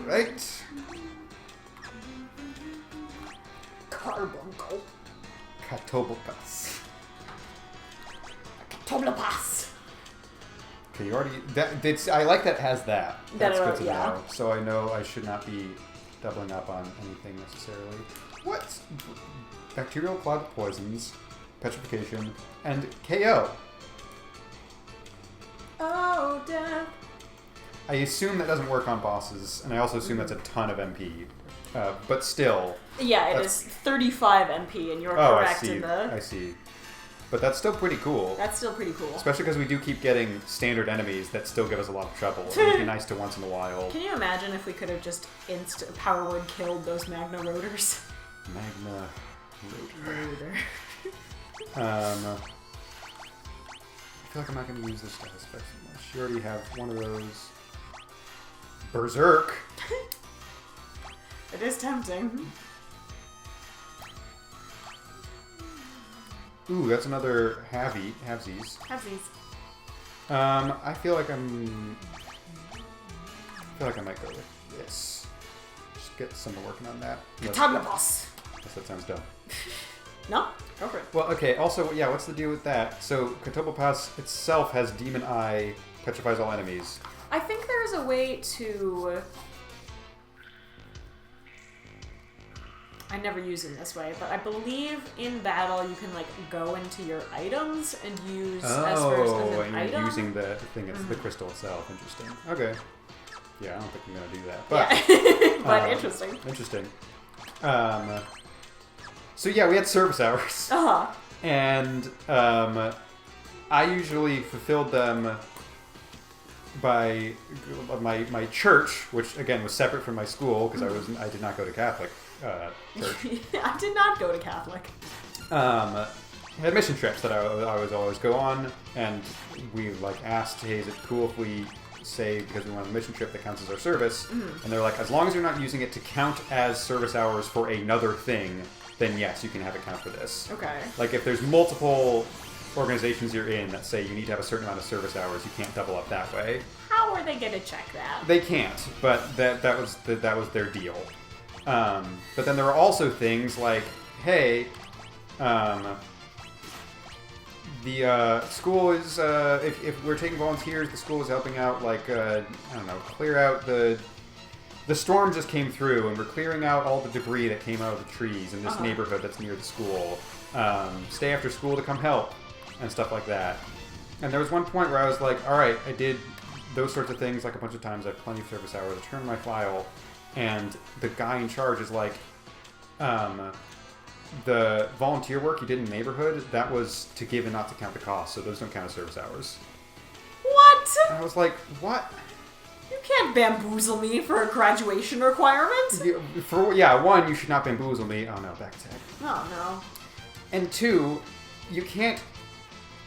Right. Carbuncle. Catoblepas. Toblepas. Okay, you already... I like that it has that. That's good to yeah. know. So I know I should not be doubling up on anything necessarily. What? Bacterial clogged poisons, petrification, and KO. Oh, death. I assume that doesn't work on bosses, and I also assume that's a ton of MP. But still... Yeah, it is 35 MP, and you're correct in the... I see. But that's still pretty cool. That's still pretty cool. Especially because we do keep getting standard enemies that still give us a lot of trouble. It would be nice to once in a while. Can you imagine if we could have just power word killed those Magna Rotors? Magna Rotor. I feel like I'm not going to use this guy so much. You already have one of those. Berserk. It is tempting. Ooh, that's another halvesies. Halvesies. I feel like I might go with this. Just get someone working on that. Kataglabos. Guess that sounds dumb. No? Go for it. Well, okay, also, yeah, what's the deal with that? So, Catoblepas itself has Demon Eye, petrifies all enemies. I think there's a way to... I never use it this way, but I believe in battle you can, like, go into your items and use Espers as an and item. you're using the thing, the crystal itself. Interesting. Okay. Yeah, I don't think I'm going to do that. But, yeah. But interesting. Interesting. So yeah, we had service hours. Uh-huh. And I usually fulfilled them by my church, which again was separate from my school because I did not go to Catholic church. I did not go to Catholic. Had mission trips that I was always go on, and we like asked, hey, is it cool if we say because we want a mission trip that counts as our service? And they're like, as long as you're not using it to count as service hours for another thing, then yes, you can have it count for this. Okay. Like if there's multiple organizations you're in that say you need to have a certain amount of service hours, you can't double up that way. How are they going to check that? They can't, but that was their deal. But then there are also things like, hey, the school is if we're taking volunteers, the school is helping out, like I don't know, clear out the storm just came through, and we're clearing out all the debris that came out of the trees in this neighborhood that's near the school. Stay after school to come help, and stuff like that. And there was one point where I was like, all right, I did those sorts of things like a bunch of times. I have plenty of service hours. I turned my file, and the guy in charge is like, the volunteer work you did in the neighborhood, that was to give and not to count the cost, so those don't count as service hours. What? And I was like, what? You can't bamboozle me for a graduation requirement. One, you should not bamboozle me. Oh no, back attack. Oh no. And two, you can't...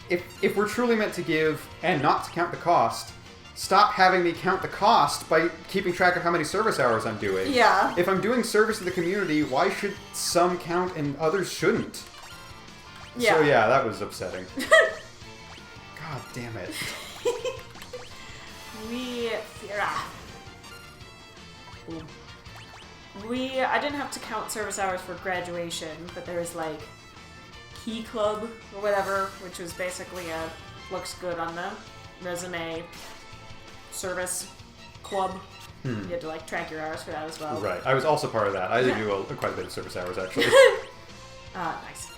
If we're truly meant to give and not to count the cost, stop having me count the cost by keeping track of how many service hours I'm doing. Yeah. If I'm doing service to the community, why should some count and others shouldn't? Yeah. So yeah, that was upsetting. God damn it. I didn't have to count service hours for graduation, but there was like Key Club or whatever, which was basically looks good on the resume service club. You had to like track your hours for that as well. Right. I was also part of that. I did do quite a bit of service hours actually. Nice.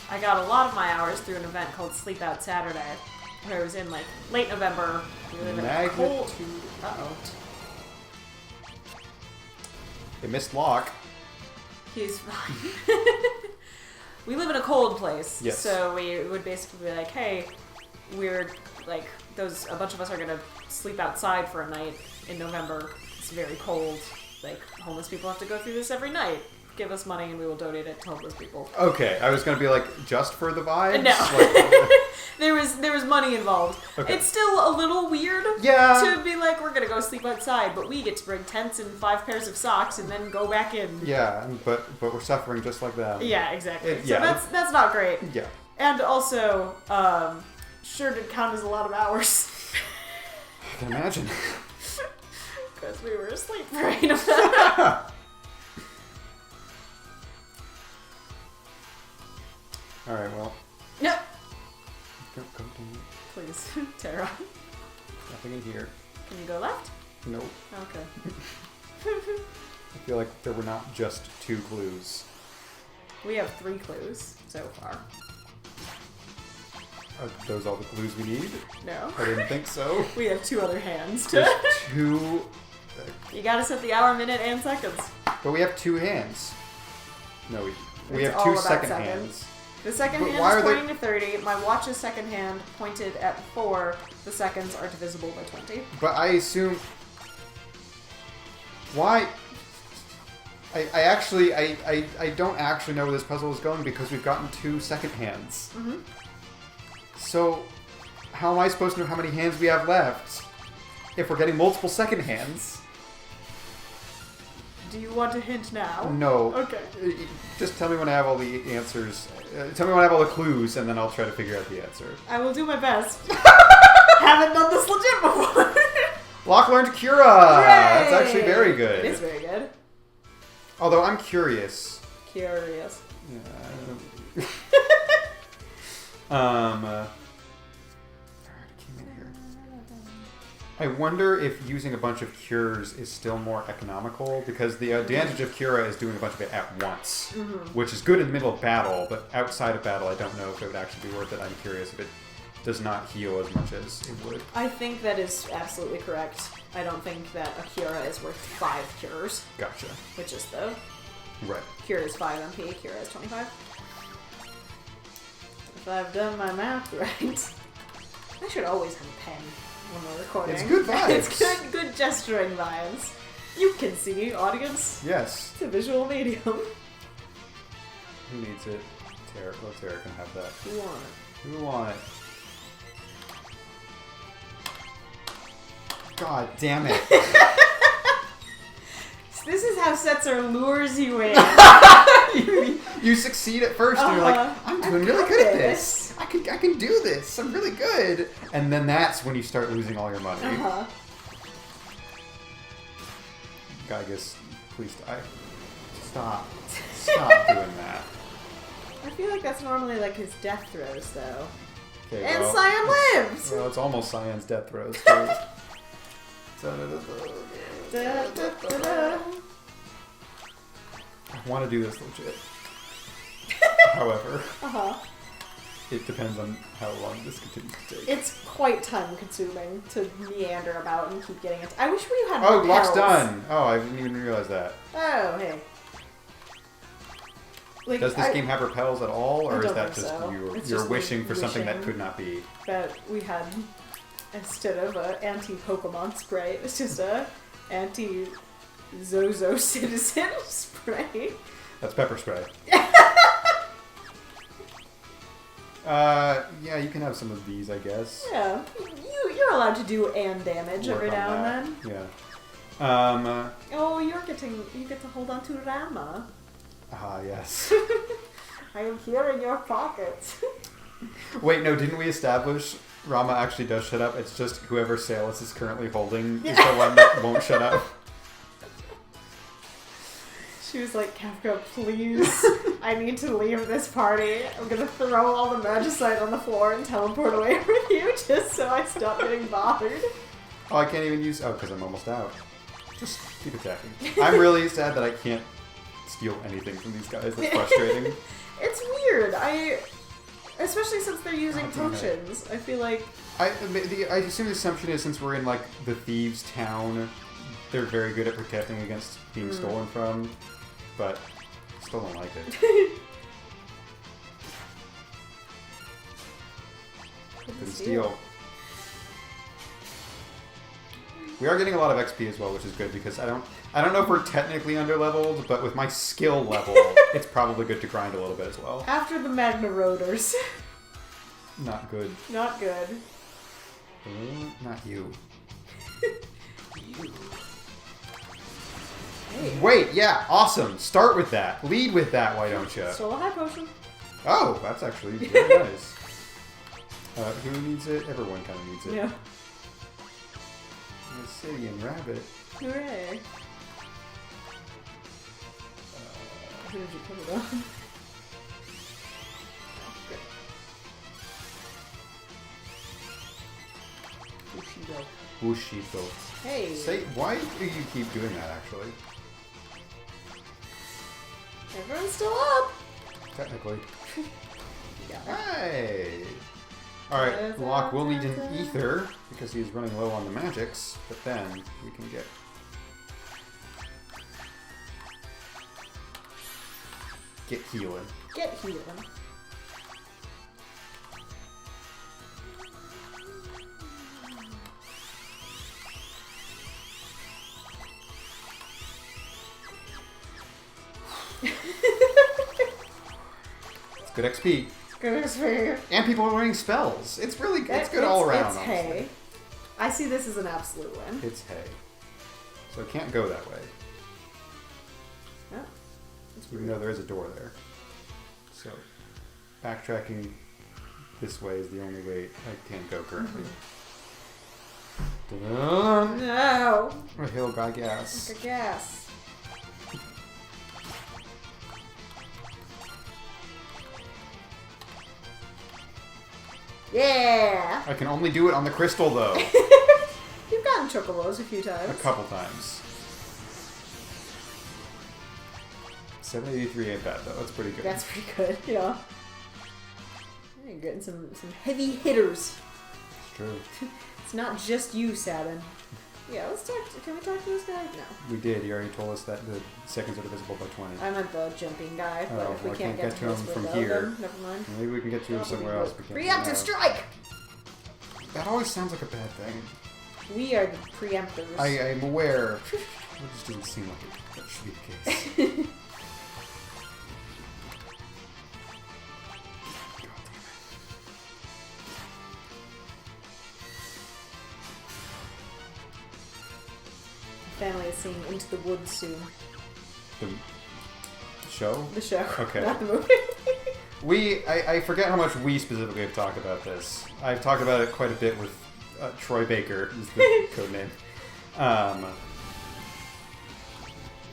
I got a lot of my hours through an event called Sleep Out Saturday, where it was in like late November. We live in a cold. Uh-oh. They missed Locke. He's fine. We live in a cold place, yes. So we would basically be like, hey, we're like a bunch of us are gonna sleep outside for a night in November. It's very cold. Like homeless people have to go through this every night. Give us money and we will donate it to homeless people. Okay, I was gonna be like, just for the vibes? No. Like, there was money involved. Okay. It's still a little weird to be like, we're gonna go sleep outside, but we get to bring tents and 5 pairs of socks and then go back in. Yeah, but we're suffering just like that. Yeah, exactly. So that's not great. Yeah. And also, sure did count as a lot of hours. can imagine. Because we were asleep for 8 of them. Alright, well. Yep. Go down. Please, Terra. Nothing in here. Can you go left? Nope. Okay. I feel like there were not just 2 clues. We have 3 clues so far. Are those all the clues we need? No. I didn't think so. We have 2 other hands. There's 2... You gotta set the hour, minute, and seconds. But we have 2 hands. No, we It's have 2 all about second seconds. hands. The second But hand why is are they- pointing to 30. My watch's second hand pointed at 4. The seconds are divisible by 20. But I assume... Why... I don't actually know where this puzzle is going because we've gotten 2 second hands. Mm-hmm. So, how am I supposed to know how many hands we have left if we're getting multiple second hands? Do you want a hint now? No. Okay. Just tell me when I have all the answers. Tell me when I have all the clues, and then I'll try to figure out the answer. I will do my best. Haven't done this legit before. Locke learned Cura! Hooray! That's actually very good. It is very good. Although I'm curious. Curious. Yeah, Alright, came in here. I wonder if using a bunch of cures is still more economical, because the advantage of Cura is doing a bunch of it at once, which is good in the middle of battle, but outside of battle I don't know if it would actually be worth it. I'm curious if it does not heal as much as it would. I think that is absolutely correct. I don't think that a Cura is worth 5 cures, Gotcha. which is the Right. Cure is 5 MP, Cura is 25. If I've done my math right. I should always have a pen when we're recording. It's good vibes. It's good gesturing vibes. You can see, audience. Yes. It's a visual medium. Who needs it? Terra. Well, Terra can have that. You want it. Who want it? God damn it. This is how Setzer lures you in. you succeed at first and you're like, I'm doing really good at this. I can do this. I'm really good. And then that's when you start losing all your money. I guess, please, stop. Stop doing that. I feel like that's normally like his death throws, though. Okay, And well, Cyan lives! Well, it's almost Cyan's death throws, too. Da-da-da-da. I want to do this legit. However, it depends on how long this continues to take. It's quite time consuming to meander about and keep getting it. I wish we had Oh, more Locke's bells. done! Oh, I didn't even realize that. Oh, hey. Like, Does this game have repels at all, or I is don't that think just so. you're It's just wishing for something that wishing. could not be? That we had, instead of an anti-Pokemon spray, it was just a anti-Zozo citizen spray. That's pepper spray. Yeah, you can have some of these, I guess. Yeah, you're allowed to do damage Work every on now that. and then. Yeah. Oh, you get to hold on to Rama. Ah, yes. I am here in your pocket. Wait, no, didn't we establish Rama actually does shut up? It's just whoever Celes is currently holding is the one that won't shut up. She was like, Kefka, please, I need to leave this party. I'm gonna throw all the Magicite on the floor and teleport away with you just so I stop getting bothered. Oh, I can't even use... Oh, because I'm almost out. Just keep attacking. I'm really sad that I can't steal anything from these guys. That's frustrating. It's weird. Especially since they're using damn it. potions. I feel like... I assume the assumption is since we're in, like, the thieves' town, they're very good at protecting against being stolen from, but still don't like it. Didn't steal. We are getting a lot of XP as well, which is good because I don't know if we're technically underleveled, but with my skill level, it's probably good to grind a little bit as well. After the Magna Rotors. Not good. Not good. Not you. Hey. Wait, yeah, awesome. Start with that. Lead with that, why don't you? Stole a high potion. Oh, that's actually very nice. Who needs it? Everyone kind of needs it. Yeah. Obsidian rabbit. Hooray! Who did you put it on? Bushido. Bushido. Hey! Say, why do you keep doing that, actually? Everyone's still up! Technically. Yeah. Hey! Alright, Locke will need an ether, because he's running low on the magics, but then we can get healing. Get healing. It's good XP. Good experience. And people are learning spells. It's really it's good all around. It's hay. I see this as an absolute win. It's hay. So it can't go that way. Yeah. Even though there is a door there. So backtracking this way is the only way I can go currently. No! A hill got gas. Like a gas. Yeah! I can only do it on the crystal though. You've gotten chocobos a few times. A couple times. 783 ain't bad though. That's pretty good. That's pretty good, yeah. You're getting some heavy hitters. It's true. It's not just you, Sabin. Yeah, let's talk. Can we talk to this guy? No. We did. He already told us that the seconds are divisible by 20. I meant the jumping guy, but Oh, if we well, I can't get to him from window, here. then never mind. Maybe we can get to him somewhere else. Preemptive strike! That always sounds like a bad thing. We are the preemptors. I'm aware. It just doesn't seem like that should be the case. Family is seeing Into the Woods soon. The show? The show. Okay. Not the movie. I forget how much we specifically have talked about this. I've talked about it quite a bit with Troy Baker, is the code name.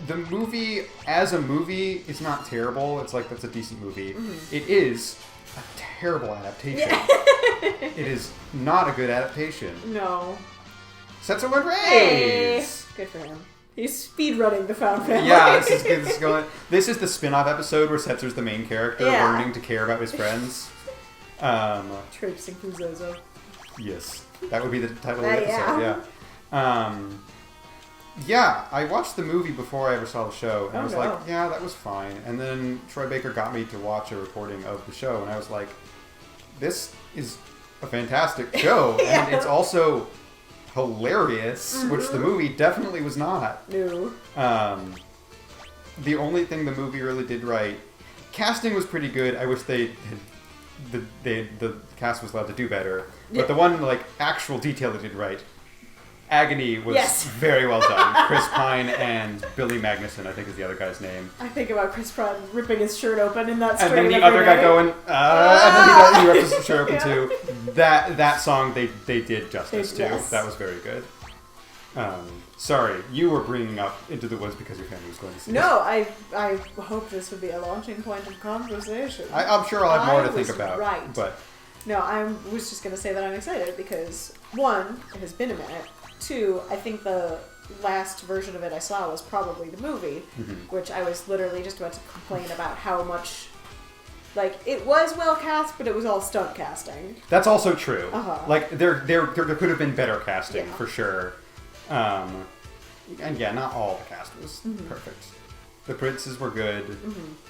The movie, as a movie, is not terrible. It's like, that's a decent movie. Mm-hmm. It is a terrible adaptation. Yeah. It is not a good adaptation. No. Setzer went raise! Hey. Good for him. He's speedrunning the Found Family. Yeah, this is good. This is the spin-off episode where Setzer's the main character, learning to care about his friends. Traipsing through Zozo. Yes. That would be the title of the episode, yeah, I watched the movie before I ever saw the show, and I was like, yeah, that was fine. And then Troy Baker got me to watch a recording of the show, and I was like, this is a fantastic show, and it's also hilarious, which the movie definitely was not. No. The only thing the movie really did right, casting was pretty good. I wish the cast was allowed to do better. But the one actual detail they did right, Agony was very well done. Chris Pine and Billy Magnuson, I think is the other guy's name. I think about Chris Pine ripping his shirt open in that stream. And then the other guy going, and then he rips his shirt open too. That song they did justice to. Yes. That was very good. Sorry, you were bringing up Into the Woods because your family was going to see it. No, I hope this would be a launching point of conversation. I'm sure I'll have more to think about. Right. But no, I was just going to say that I'm excited because, one, it has been a minute. Two, I think the last version of it I saw was probably the movie, which I was literally just about to complain about how much, it was well cast, but it was all stunt casting. That's also true. Uh-huh. There could have been better casting, for sure. And yeah, not all the cast was perfect. The princes were good.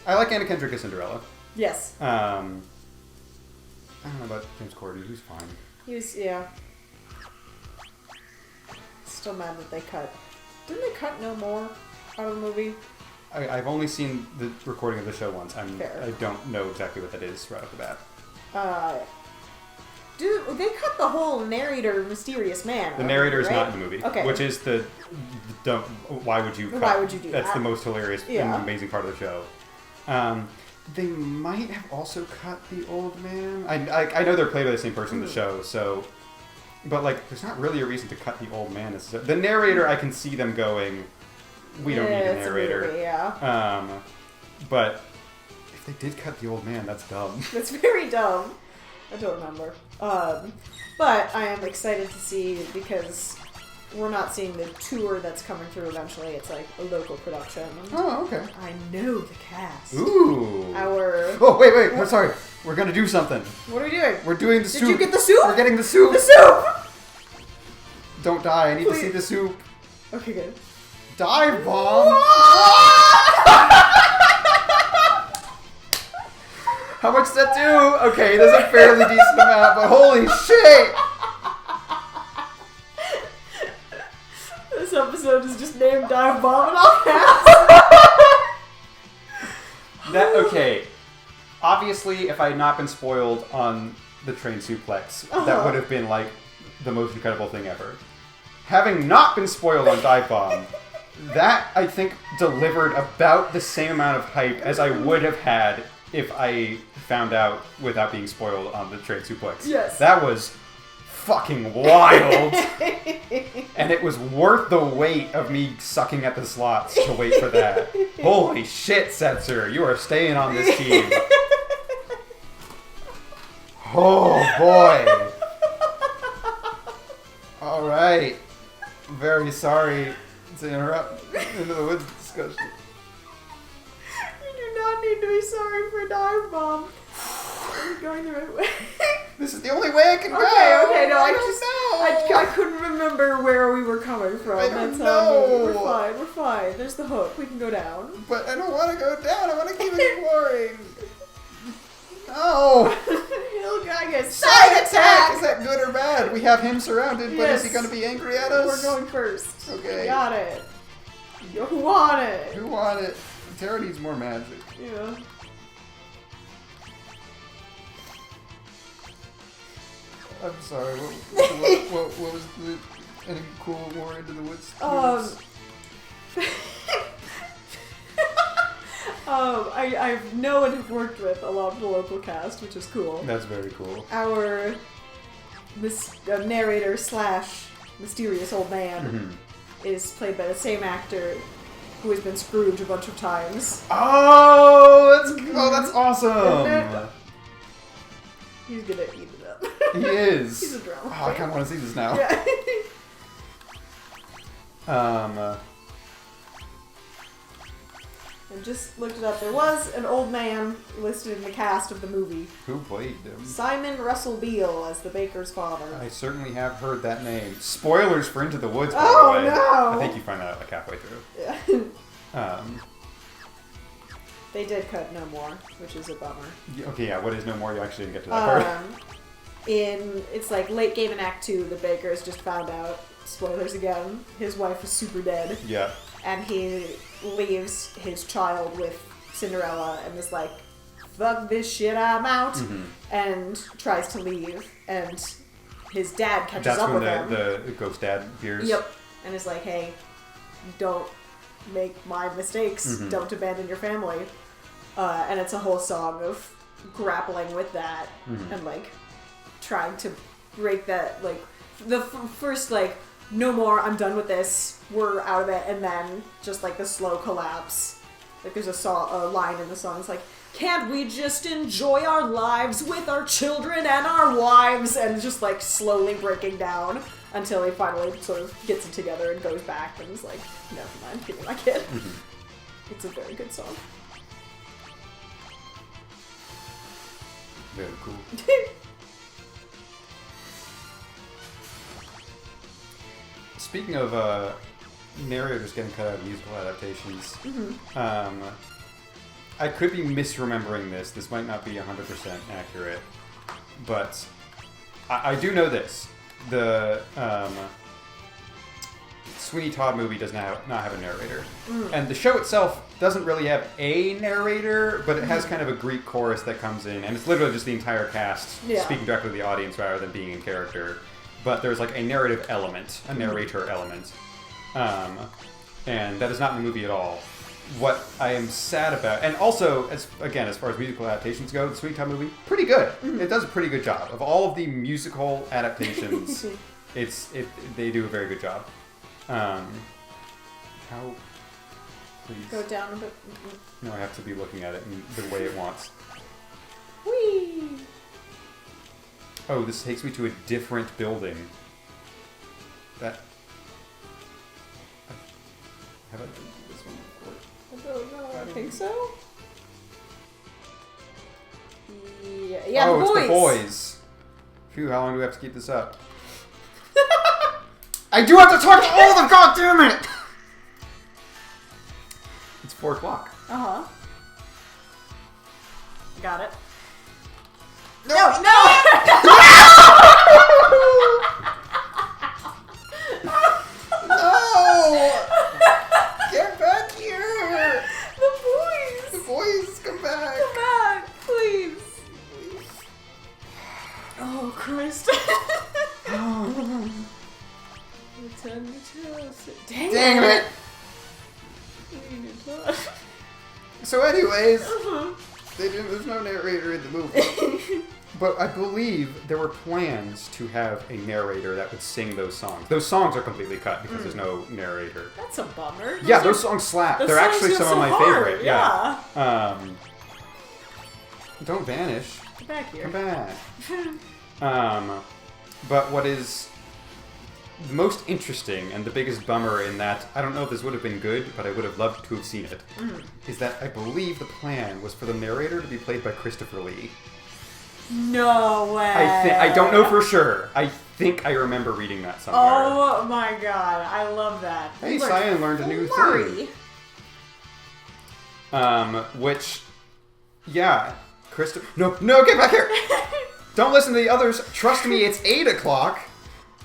I like Anna Kendrick as Cinderella. Yes. I don't know about James Corden. He's fine. He was, Still mad that they cut. Didn't they cut no more out of the movie? I've only seen the recording of the show once. I Fair. don't know exactly what that is right off the bat. They cut the whole narrator mysterious man. The narrator is right? not in the movie. Okay. Which is the why would you cut? Why would you do that? That's the most hilarious and amazing part of the show. They might have also cut the old man. I know they're played by the same person in the show, so But, like, there's not really a reason to cut the old man. The narrator, I can see them going, we don't need a narrator. But if they did cut the old man, that's dumb. That's very dumb. I don't remember. But I am excited to see, because we're not seeing the tour that's coming through eventually. It's like a local production. Oh, okay. I know the cast. Ooh. Oh, wait. I'm sorry. We're going to do something. What are we doing? We're doing the soup. Did you get the soup? We're getting the soup. The soup! Don't die. I need to see the soup. Okay, good. Dive bomb. How much does that do? Okay, there's a fairly decent amount, but holy shit! This episode is just named Dive Bomb and all caps. Okay. Obviously, if I had not been spoiled on the train suplex, that would have been like the most incredible thing ever. Having not been spoiled on Dive Bomb, that I think delivered about the same amount of hype as I would have had if I found out without being spoiled on the train suplex. Yes. That was fucking wild. And it was worth the wait of me sucking at the slots to wait for that. Holy shit, Setzer, you are staying on this team. Oh boy. Alright. Very sorry to interrupt into the woods discussion. You do not need to be sorry for Dive Bomb. You're going the right way. This is the only way I can go. Okay, no, I I couldn't remember where we were coming from. I don't know. We're fine. There's the hook. We can go down. But I don't want to go down. I want to keep exploring. No. I guess. Side attack! Is that good or bad? We have him surrounded, but is he Yes. going to be angry at us? We're going first. Okay. Got it. Who want it? Who want it? Terra needs more magic. Yeah. I'm sorry. What was the any cool more into the woods? I know and have worked with a lot of the local cast, which is cool. That's very cool. Our narrator / mysterious old man is played by the same actor who has been Scrooge a bunch of times. Oh, that's awesome. He's gonna eat it up. He is. He's a drama. Oh, I kind of want to see this now. Yeah. I just looked it up. There was an old man listed in the cast of the movie. Who played him? Simon Russell Beale as the baker's father. I certainly have heard that name. Spoilers for Into the Woods, by Oh, the way. no! I think you find that out like halfway through. Yeah. They did cut No More, which is a bummer. Okay, yeah, what is No More? You actually didn't get to that part. It's like late game in Act 2, the baker's just found out, spoilers again, his wife is super dead. Yeah. And he leaves his child with Cinderella and is like, fuck this shit, I'm out. And tries to leave. And his dad catches up with him. That's when the ghost dad appears. Yep. And is like, hey, don't make my mistakes. Don't abandon your family. And it's a whole song of grappling with that and like trying to break that, like the first like, no more, I'm done with this, we're out of it, and then just like the slow collapse. Like there's a line in the song, it's like, can't we just enjoy our lives with our children and our wives? And just like slowly breaking down until he finally sort of gets it together and goes back and is like, never mind, give me my kid. It's a very good song. Very cool. Speaking of narrators getting cut out of musical adaptations, I could be misremembering this. This might not be 100% accurate, but I do know this. The Sweeney Todd movie does not have a narrator. And the show itself doesn't really have a narrator, but it has kind of a Greek chorus that comes in, and it's literally just the entire cast speaking directly to the audience rather than being in character. But there's like a narrative element, a narrator element. And that is not in the movie at all. What I am sad about, and also, as far as musical adaptations go, the Sweeney Todd movie, pretty good. It does a pretty good job. Of all of the musical adaptations They do a very good job. How? Please. Go down a bit. No, I have to be looking at it in the way it wants. Whee! Oh, this takes me to a different building. That. Have I been to this one before? I don't know. I think so. Yeah, oh, the boys. It's the boys. Phew, how long do we have to keep this up? I do have to talk to all of them, goddammit! It's 4 o'clock. Uh-huh. Got it. No! No! Get back here! The boys! The boys, come back! Come back, please! Oh, Christ. Dang it! So anyways, there's no narrator in the movie. But I believe there were plans to have a narrator that would sing those songs. Those songs are completely cut because there's no narrator. That's a bummer. Those songs slap. They're actually some of my favorite. Yeah. Don't vanish. Get back here. Come back. But what is the most interesting and the biggest bummer in that, I don't know if this would have been good, but I would have loved to have seen it, is that I believe the plan was for the narrator to be played by Christopher Lee. No way. I don't know for sure. I think I remember reading that somewhere. Oh my god, I love that. Hey, Cyan learned a new thing. Which, yeah, No, get back here! Don't listen to the others. Trust me, it's 8 o'clock.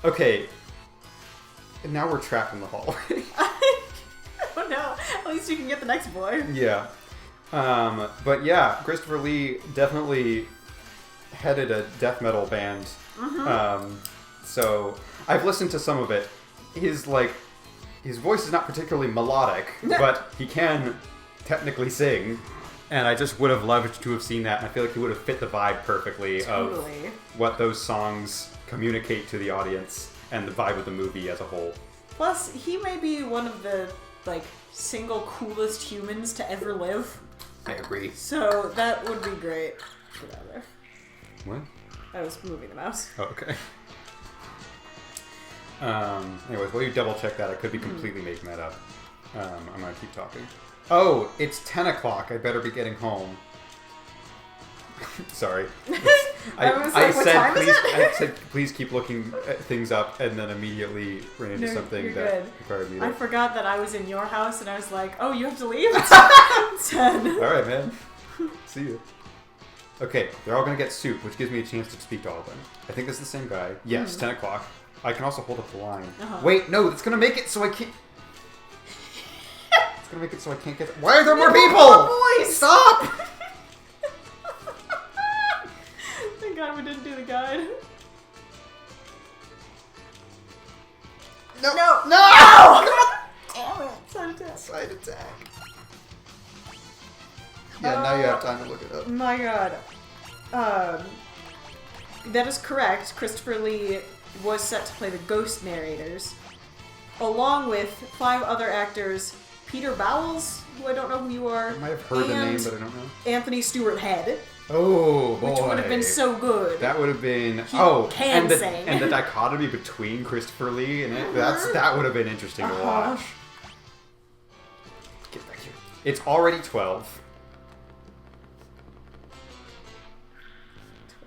Okay. And now we're trapped in the hallway. Oh no. At least you can get the next boy. Yeah. But yeah, Christopher Lee definitely headed a death metal band. So I've listened to some of it. His voice is not particularly melodic, but he can technically sing. And I just would have loved to have seen that, and I feel like he would have fit the vibe perfectly of what those songs communicate to the audience and the vibe of the movie as a whole. Plus, he may be one of the, single coolest humans to ever live. I agree. So that would be great. Get out of there. What? I was moving the mouse. Oh, okay. Anyways, while you double check that, I could be completely making that up. I'm gonna keep talking. Oh, it's 10 o'clock. I better be getting home. Sorry. I said please keep looking things up, and then immediately ran into something that required me to... I forgot that I was in your house, and I was like, oh, you have to leave? It's 10. Alright, man. See you. Okay, they're all going to get soup, which gives me a chance to speak to all of them. I think it's the same guy. Yes, 10 o'clock. I can also hold up the line. Wait, no, that's going to make it so I can't... It's going to make it so I can't get... Why are there more people? Boys! Stop! Thank God we didn't do the guide. No! No! No! Damn it! Side attack. Side attack. Yeah, now you have time to look it up. My God. That is correct. Christopher Lee was set to play the ghost narrators, along with 5 other actors: Peter Bowles, who I don't know who you are. I might have heard the name, but I don't know. Anthony Stewart Head. Oh, boy. Which would have been so good. That would have been... and the dichotomy between Christopher Lee and it, that would have been interesting to watch. Get back here. It's already 12.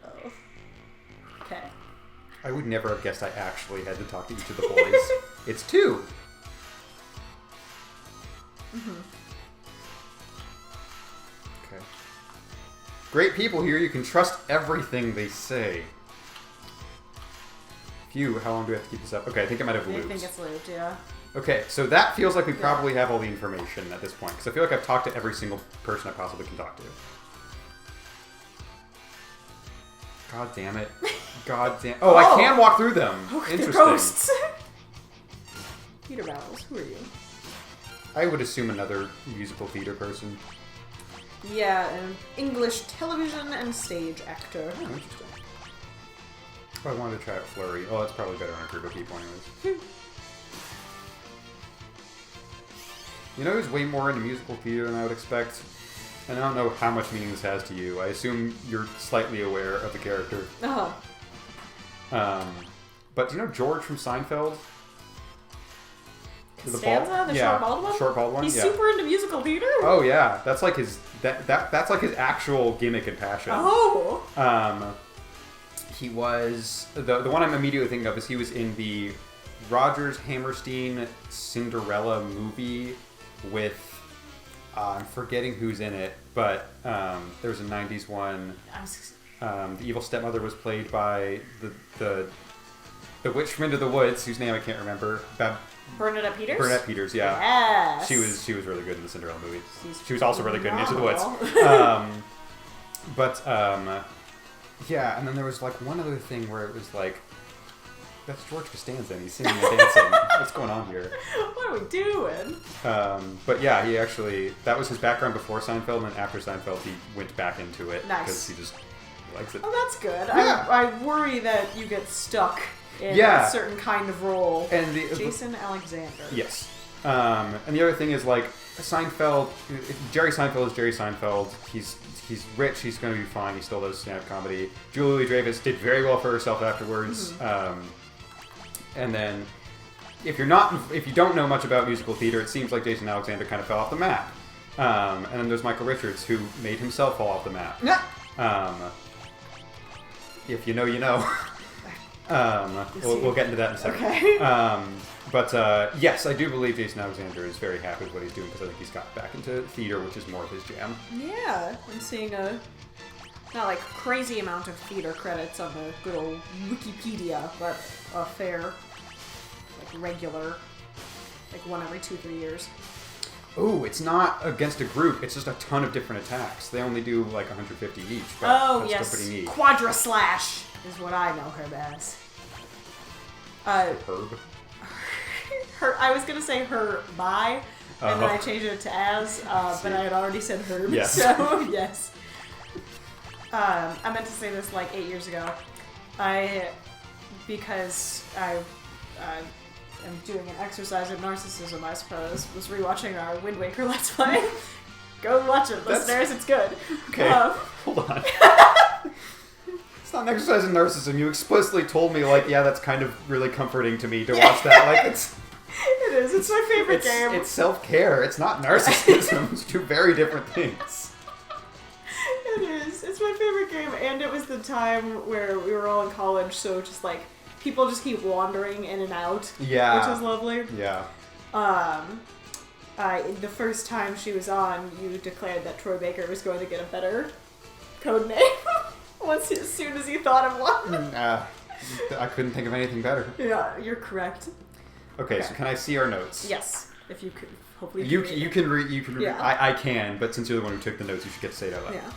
12. Okay. I would never have guessed I actually had to talk to each of the boys. It's 2. Okay. Great people here. You can trust everything they say. Phew, how long do we have to keep this up? Okay, I think I might have looped. I think it's looped, yeah. Okay, so that feels like we probably have all the information at this point, because I feel like I've talked to every single person I possibly can talk to. God damn it. God damn... Oh, I can walk through them. Oh, interesting. Ghosts. Peter Bowles, who are you? I would assume another musical theater person. Yeah, an English television and stage actor. Oh, interesting. Oh, I wanted to try out Flurry. Oh, that's probably better on a group of people anyways. You know who's way more into musical theater than I would expect? And I don't know how much meaning this has to you. I assume you're slightly aware of the character. Uh-huh. But do you know George from Seinfeld? Costanza, the short bald one? Short bald one. He's super into musical theater? Oh yeah, that's like his that's like his actual gimmick and passion. Oh. He was the one I'm immediately thinking of is he was in the Rodgers Hammerstein Cinderella movie with I'm forgetting who's in it, but there was a '90s one. The evil stepmother was played by the witch from Into the Woods, whose name I can't remember. Bernadette Peters? Bernadette Peters, yeah. Yes. She was really good in the Cinderella movie. She was also really good in Into the Woods. Yeah, and then there was like one other thing where it was like, that's George Costanza and he's singing and dancing. What's going on here? What are we doing? But yeah, he actually, that was his background before Seinfeld, and then after Seinfeld he went back into it. Nice. Because he just likes it. Oh, that's good. Yeah. I worry that you get stuck in a certain kind of role. And Jason Alexander. Yes. And the other thing is like Seinfeld. Jerry Seinfeld is Jerry Seinfeld. He's rich. He's going to be fine. He still does stand-up comedy. Julia Louis-Dreyfus did very well for herself afterwards. Mm-hmm. And then if you don't know much about musical theater, it seems like Jason Alexander kind of fell off the map. And then there's Michael Richards, who made himself fall off the map. If you know, you know. We'll get into that in a second. Okay. But yes, I do believe Jason Alexander is very happy with what he's doing because I think he's got back into theater, which is more of his jam. Yeah, I'm seeing a not like crazy amount of theater credits on the good old Wikipedia, but a fair, like regular, like one every 2-3 years. Oh, it's not against a group. It's just a ton of different attacks. They only do like 150 each. But oh, that's yes. still pretty neat. Quadra Slash is what I know her as. Herb? I was going to say her by, and then I changed it to as, but I had already said Herb. Yes. So, yes. I meant to say this like 8 years ago. Because I am doing an exercise in narcissism, I suppose, was rewatching our Wind Waker Let's Play. Go watch it, listeners, it's good. Okay, hold on. It's not an exercise in narcissism. You explicitly told me, like, yeah, that's kind of really comforting to me to watch that. Like, it's... It is. It's my favorite game. It's self-care. It's not narcissism. It's two very different things. It is. It's my favorite game, and it was the time where we were all in college, so just like people just keep wandering in and out. Yeah. Which is lovely. Yeah. The first time she was on, you declared that Troy Baker was going to get a better code name as soon as you thought of one. I couldn't think of anything better. Yeah, you're correct. Okay, so can I see our notes? Yes, if you could. Hopefully, you can read. You can read. Yeah. I can, but since you're the one who took the notes, you should get to say it out loud. Yeah.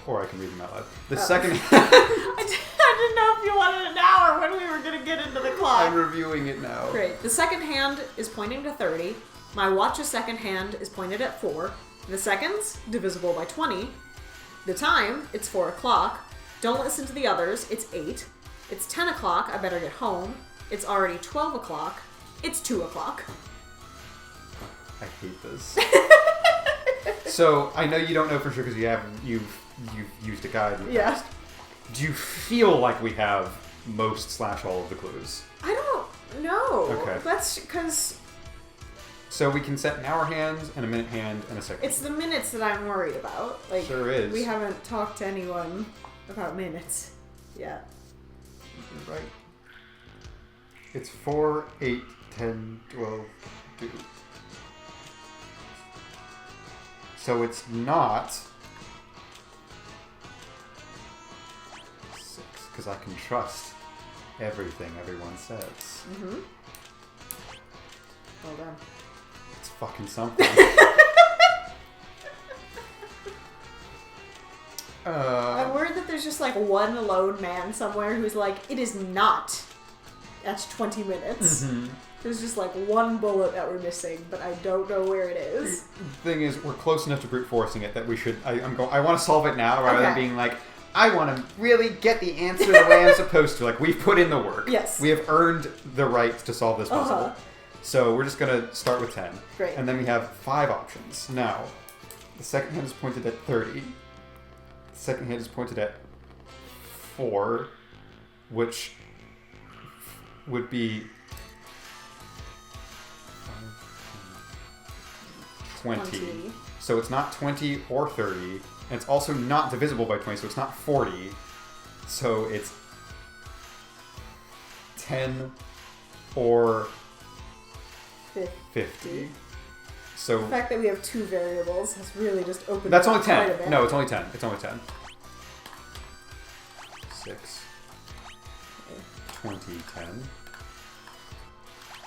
Or I can read them out loud. The second. I didn't know if you wanted it now or when we were going to get into the clock. I'm reviewing it now. Great. The second hand is pointing to 30. My watch's second hand is pointed at 4. The seconds, divisible by 20. The time, it's 4 o'clock. Don't listen to the others, it's 8. It's 10 o'clock, I better get home. It's already 12 o'clock. It's 2 o'clock. I hate this. So, I know you don't know for sure because you've used a guide in the past. Do you feel like we have most / all of the clues? I don't know. Okay. That's because... So we can set an hour hand, and a minute hand, and a second. It's the minutes that I'm worried about. Like, sure is. We haven't talked to anyone about minutes yet. Right. It's 4, 8, 10, 12, 2. So it's not 6, because I can trust everything everyone says. Mm-hmm. Well done. It's fucking something. I'm worried that there's just like one lone man somewhere who's like, it is not at 20 minutes. Mm-hmm. There's just like one bullet that we're missing, but I don't know where it is. The thing is, we're close enough to brute forcing it that we should. I want to solve it now rather than being like, I want to really get the answer the way I'm supposed to. Like, we've put in the work. Yes. We have earned the right to solve this puzzle. Uh-huh. So we're just going to start with 10. Great. And then we have 5 options. Now, the second hand is pointed at 30. The second hand is pointed at 4, which would be 20. So it's not 20 or 30. And it's also not divisible by 20, so it's not 40. So it's 10 or 50. So the fact that we have 2 variables has really just opened that's up only quite 10. a bit. No, it's only 10. It's only 10. 6, 20, 10.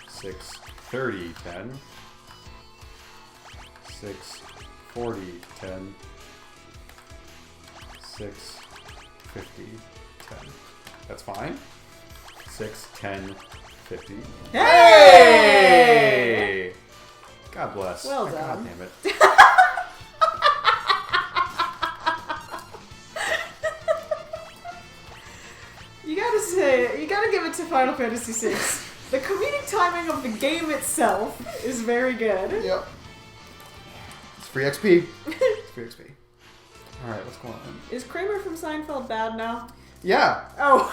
6, 30, 10. 6, 40, 10. 6, 50, 10. That's fine. 6, 10, 50. Hey! God bless. Well God done. damn it. You gotta give it to Final Fantasy VI. The comedic timing of the game itself is very good. Yep. It's free XP. It's free XP. Alright, what's going on? Is Kramer from Seinfeld bad now? Yeah. Oh.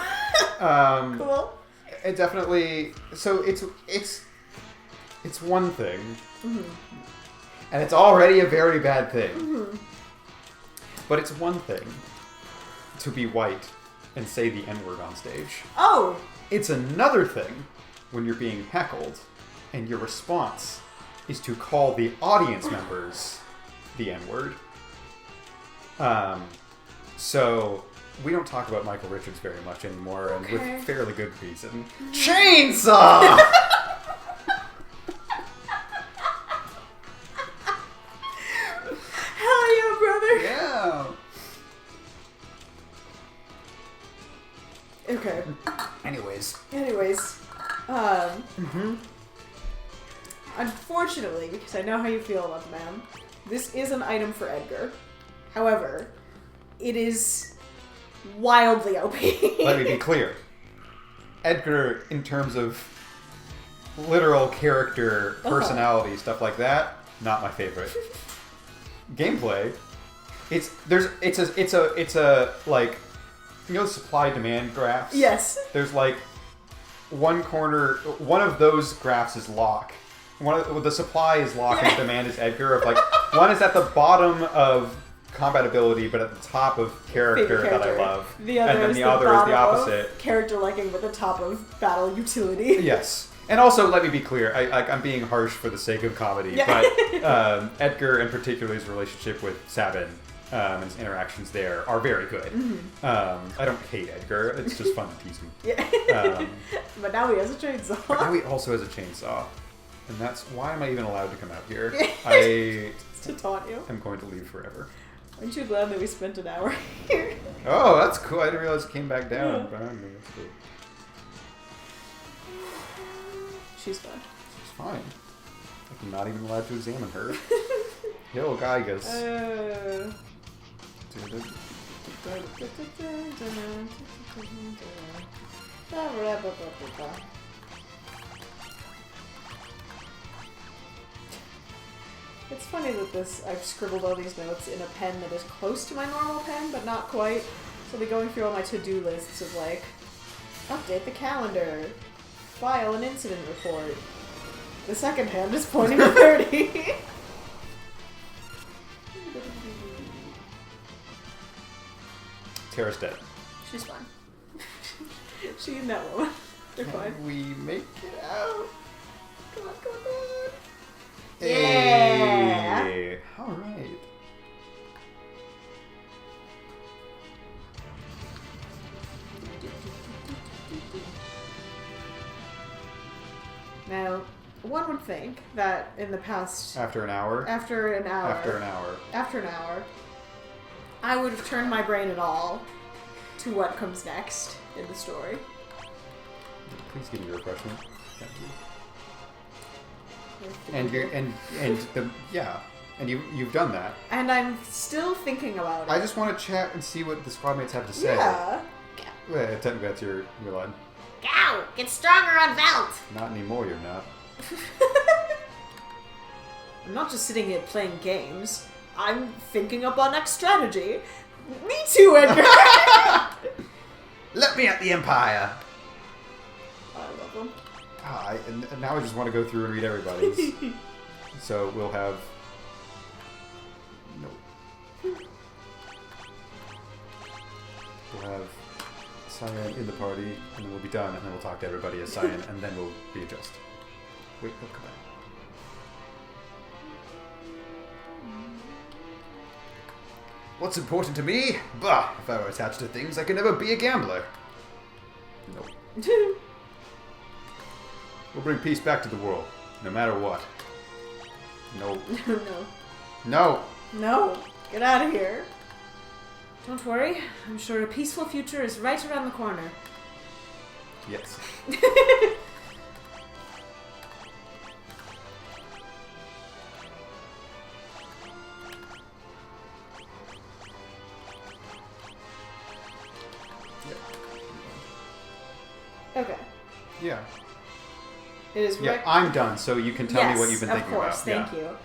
Cool. It definitely. So it's one thing, and it's already a very bad thing. But it's one thing to be white and say the N-word on stage. Oh. It's another thing when you're being heckled, and your response is to call the audience members the N-word. So we don't talk about Michael Richards very much anymore, and with fairly good reason. Chainsaw! Hell yeah, brother! Yeah! Okay. Anyways. Unfortunately, because I know how you feel about the man, this is an item for Edgar. However, it is wildly OP. Let me be clear. Edgar, in terms of literal character, personality, stuff like that, not my favorite. Gameplay, it's a like, you know, supply demand graphs. Yes. There's like one corner, one of those graphs is Locke. The supply is Locke and demand is Edgar. Of like, one is at the bottom of compatibility, but at the top of character that I love. The other and then is the other is the opposite. Character liking, but the top of battle utility. Yes. And also, let me be clear, I'm being harsh for the sake of comedy, but Edgar, and particularly his relationship with Sabin, and his interactions there are very good. I don't hate Edgar, it's just fun to tease him. Yeah. But now he has a chainsaw. But now he also has a chainsaw. And that's, why am I even allowed to come out here? To taunt you. I'm going to leave forever. Aren't you glad that we spent an hour here? Oh, that's cool. I didn't realize it came back down. Yeah. But I mean, that's cool. She's fine. She's fine. I'm not even allowed to examine her. Yo, Geigus. It's funny that I've scribbled all these notes in a pen that is close to my normal pen, but not quite. So I'll be going through all my to-do lists of like, update the calendar, file an incident report. The second hand is pointing to 30. Terra's dead. She's fine. She and that woman. They're fine. We make it out. Come on, come on. Yeah. Yeah. All right. Now, one would think that in the past... After an hour, I would have turned my brain at all to what comes next in the story. Please give me your refreshment. Thank you. And And the yeah. And you've done that. And I'm still thinking about it. I just want to chat and see what the squad mates have to say. Yeah. Well, technically that's your line. Go! Get stronger on Velt! Not anymore, you're not. I'm not just sitting here playing games. I'm thinking up our next strategy. Me too, Edgar! Let me at the Empire! I love them. And now I just want to go through and read everybody's. So we'll have... No. We'll have Cyan in the party, and then we'll be done, and then we'll talk to everybody as Cyan, and then we'll readjust. Wait, oh, come on. What's important to me? Bah! If I were attached to things, I could never be a gambler. No. We'll bring peace back to the world, no matter what. No. No. No! No. Get out of here. Don't worry. I'm sure a peaceful future is right around the corner. Yes. Okay. Yeah. It is Yeah, I'm done, so you can tell me what you've been thinking of course. about. Thank you.